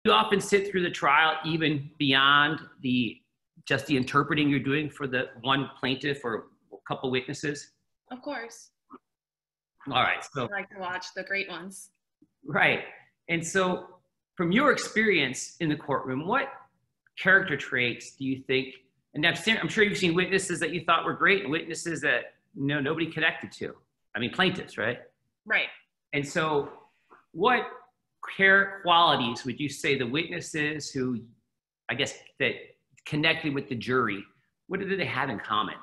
You often sit through the trial even beyond just the interpreting you're doing for the one plaintiff or a couple witnesses? Of course. All right. So I like to watch the great ones. Right. And so from your experience in the courtroom, what character traits do you think, and I'm sure you've seen witnesses that you thought were great and witnesses that nobody connected to. I mean, plaintiffs, right? Right. And so what qualities would you say the witnesses who, I guess, that connected with the jury, what did they have in common?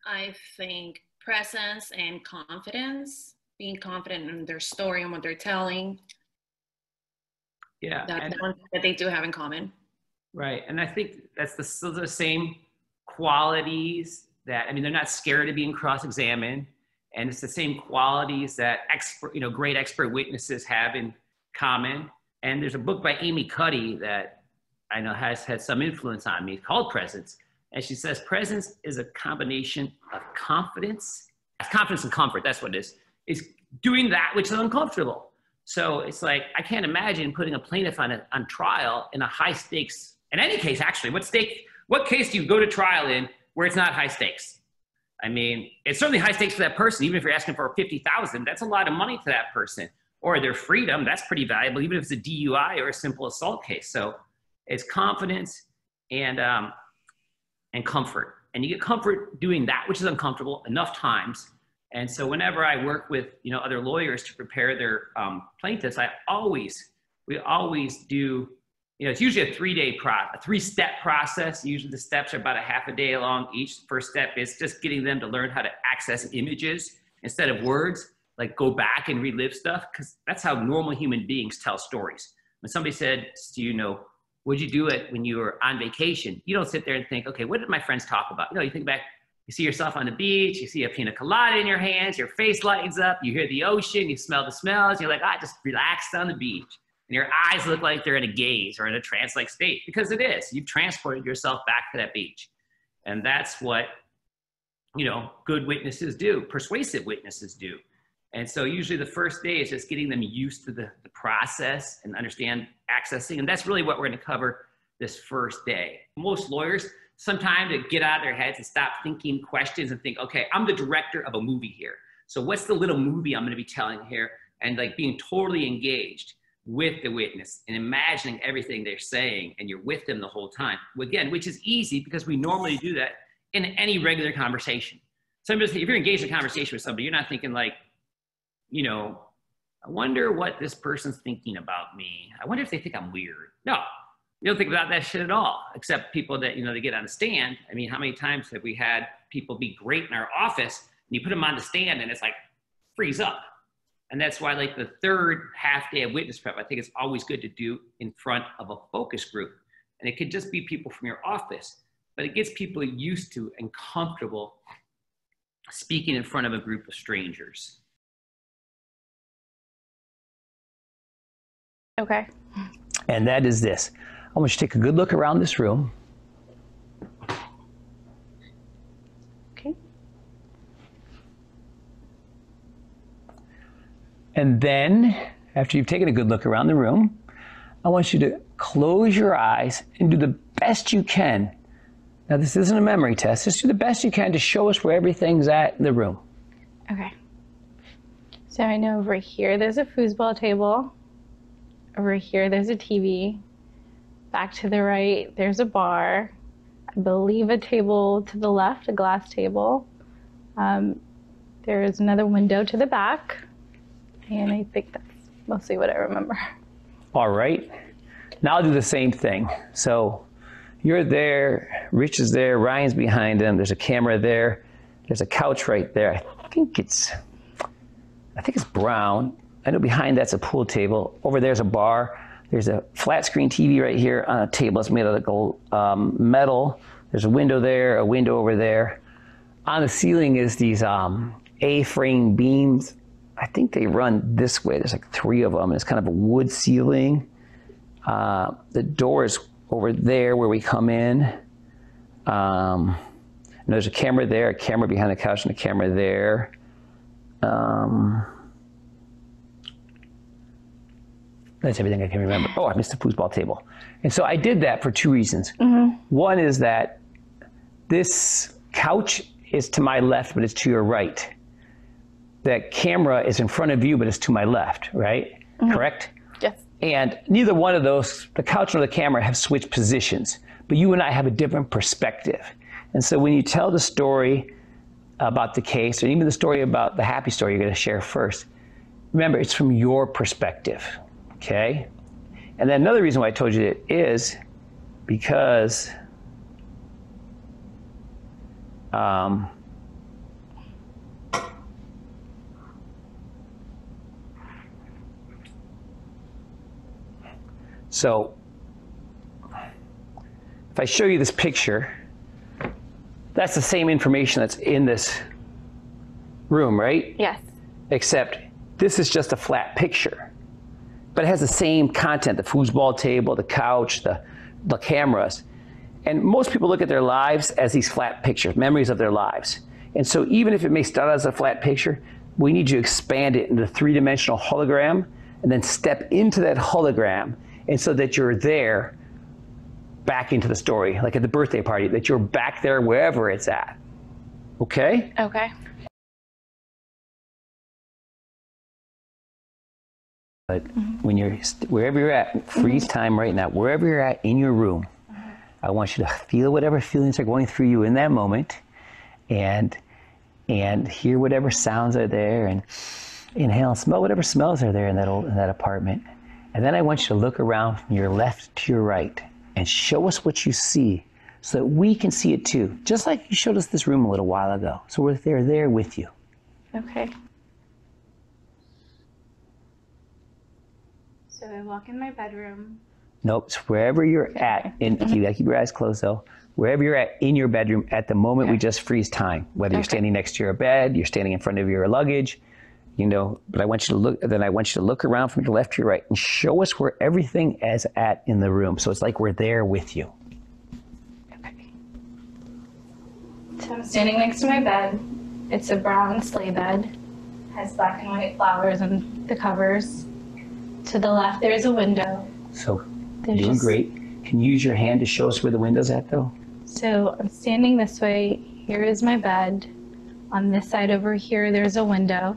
I think presence and confidence, being confident in their story and what they're telling. Yeah. That's one thing that they do have in common. Right. And I think that's the same qualities that, I mean, they're not scared of being cross-examined. And it's the same qualities that great expert witnesses have in common. And there's a book by Amy Cuddy that I know has had some influence on me called Presence. And she says, presence is a combination of confidence and comfort. That's what it is doing that which is uncomfortable. So it's like, I can't imagine putting a plaintiff on trial in a high stakes, in any case, actually, what case do you go to trial in where it's not high stakes? I mean, it's certainly high stakes for that person. Even if you're asking for $50,000, that's a lot of money to that person. Or their freedom, that's pretty valuable, even if it's a DUI or a simple assault case. So it's confidence and comfort. And you get comfort doing that which is uncomfortable enough times. And so whenever I work with other lawyers to prepare their plaintiffs, we always do. It's usually a three-step process. Usually the steps are about a half a day long each. First step is just getting them to learn how to access images instead of words, like go back and relive stuff, because that's how normal human beings tell stories. When somebody said to you, would you do it when you were on vacation? You don't sit there and think, okay, what did my friends talk about? You think back, you see yourself on the beach, you see a pina colada in your hands, your face lightens up, you hear the ocean, you smell the smells, you're like, just relaxed on the beach. And your eyes look like they're in a gaze or in a trance-like state, because it is. You've transported yourself back to that beach. And that's what, good witnesses do, persuasive witnesses do. And so usually the first day is just getting them used to the process and understand accessing. And that's really what we're going to cover this first day. Most lawyers, sometime to get out of their heads and stop thinking questions and think, okay, I'm the director of a movie here. So what's the little movie I'm going to be telling here? And like being totally engaged with the witness and imagining everything they're saying, and you're with them the whole time. Again, which is easy because we normally do that in any regular conversation. Sometimes if you're engaged in a conversation with somebody, you're not thinking like, I wonder what this person's thinking about me. I wonder if they think I'm weird. No, you don't think about that shit at all, except people that, they get on the stand. I mean, how many times have we had people be great in our office and you put them on the stand and it's like, freeze up. And that's why like the third half day of witness prep, I think it's always good to do in front of a focus group. And it could just be people from your office, but it gets people used to and comfortable speaking in front of a group of strangers. Okay. And that is this. I want you to take a good look around this room. Okay. And then, after you've taken a good look around the room, I want you to close your eyes and do the best you can. Now, this isn't a memory test. Just do the best you can to show us where everything's at in the room. Okay. So I know over here there's a foosball table. Over here there's a TV. Back to the right there's a bar. I believe a table to the left, a glass table. There is another window to the back. And I think that's mostly what I remember. All right. Now I'll do the same thing. So you're there, Rich is there, Ryan's behind him, there's a camera there, there's a couch right there. I think it's brown. I know behind that's a pool table. Over there's a bar. There's a flat screen TV right here on a table. It's made out of metal. There's a window there, a window over there. On the ceiling is these A-frame beams. I think they run this way. There's like 3 of them. It's kind of a wood ceiling. The door is over there where we come in. And there's a camera there, a camera behind the couch, and a camera there. That's everything I can remember. Oh, I missed the foosball table. And so I did that for two reasons. One is that this couch is to my left, but it's to your right. That camera is in front of you, but it's to my left, right? Correct? Yes. And neither one of those, the couch nor the camera, have switched positions, but you and I have a different perspective. And so when you tell the story about the case, or even the story about the happy story you're going to share first, remember, it's from your perspective, okay? And then another reason why I told you it is because so if I show you this picture, that's the same information that's in this room, right? Yes. Except this is just a flat picture, but it has the same content, the foosball table, the couch, the cameras. And most people look at their lives as these flat pictures, memories of their lives. And so even if it may start as a flat picture, we need you to expand it into a three-dimensional hologram and then step into that hologram, and so that you're there back into the story, like at the birthday party, that you're back there wherever it's at. Okay? Okay. But when you're, wherever you're at, freeze time right now, wherever you're at in your room, I want you to feel whatever feelings are going through you in that moment, and hear whatever sounds are there, and inhale and smell whatever smells are there in that apartment. And then I want you to look around from your left to your right and show us what you see so that we can see it too. Just like you showed us this room a little while ago. So we're there with you. Okay. So I walk in my bedroom. Nope, it's wherever you're at. You gotta keep your eyes closed though. Wherever you're at in your bedroom at the moment we just freeze time. Whether you're standing next to your bed, you're standing in front of your luggage, you know, but I want you to look, then I want you to look around from your left to your right and show us where everything is at in the room. So it's like we're there with you. Okay. So I'm standing next to my bed. It's a brown sleigh bed. Has black and white flowers on the covers. To the left, there's a window. So doing great. Can you use your hand to show us where the window's at though? So I'm standing this way. Here is my bed. On this side over here, there's a window.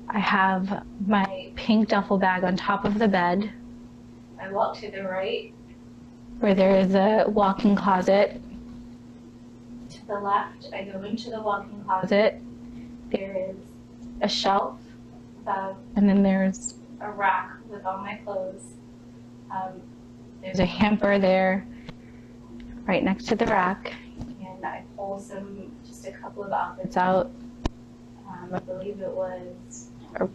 I have my pink duffel bag on top of the bed. I walk to the right, where there is a walk-in closet. To the left, I go into the walk-in closet. There is a shelf, and then there's a rack with all my clothes. There's a hamper there, right next to the rack, and I pull just a couple of outfits out. I believe it was a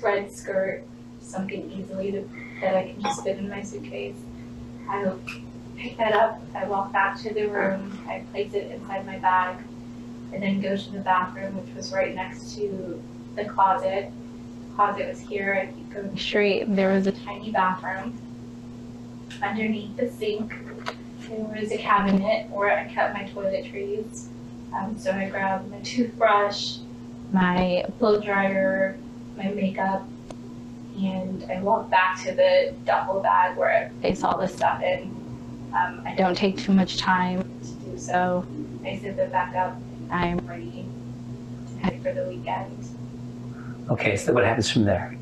red skirt, something easily that I can just fit in my suitcase. I pick that up, I walk back to the room, I place it inside my bag, and then go to the bathroom, which was right next to the closet. The closet was here, I keep going straight. There was a tiny bathroom. Underneath the sink, there was a cabinet where I kept my toiletries. So I grabbed my toothbrush, my blow dryer, my makeup, and I walked back to the duffel bag where I place all this stuff in. I don't take too much time to do so. I zip it back up. I'm ready to head for the weekend. Okay, so what happens from there?